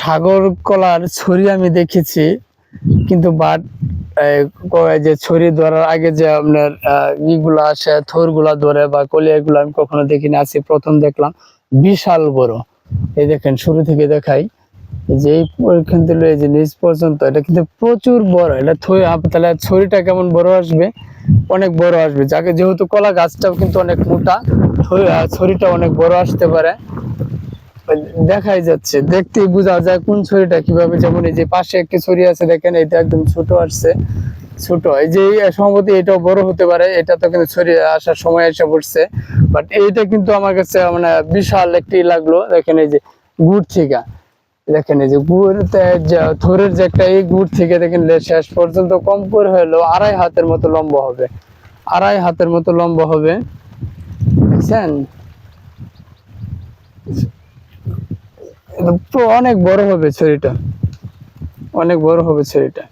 সাগর কলার ছড়ি আমি দেখেছি, কিন্তু বাট যে ছড়ি ধরার আগে যে আপনার ইগুলা আসে, থোর গুলা ধরে বা কলিয়া গুলো আমি কখনো দেখিনি, আজকে প্রথম দেখলাম। বিশাল বড়, এই দেখেন শুরু থেকে দেখাই, যে এইখান থেকে এই যে নিচ পর্যন্ত, এটা কিন্তু প্রচুর বড়। এটা তাহলে ছড়িটা কেমন বড় আসবে, অনেক বড় আসবে। যাকে যেহেতু কলা গাছটাও কিন্তু অনেক মোটা, ছড়িটা অনেক বড় আসতে পারে। দেখাই যাচ্ছে, দেখতেই বোঝা যায় কোন ছড়িটা কিভাবে। যেমন এই যে পাশে একটি ছড়ি আছে দেখেন, এটা একদম ছোট আসছে, ছোট। এই যে সম্ভবত এটাও বড় হতে পারে, এটা তো কিন্তু ছড়িয়ে আসার সময় এসে পড়ছে। বাট এইটা কিন্তু আমার কাছে মানে বিশাল একটি লাগলো। দেখেন এই যে গুড় থেকে, দেখেন এই যে গুড়তে থোরের যে একটা এই গুড় থেকে দেখেন শেষ পর্যন্ত কম করে হলো 2.5 হাতের মতো লম্বা হবে, 2.5 হাতের মতো লম্বা হবে, দেখছেন? অনেক বড় হবে ছড়িটা, অনেক বড় হবে ছড়িটা।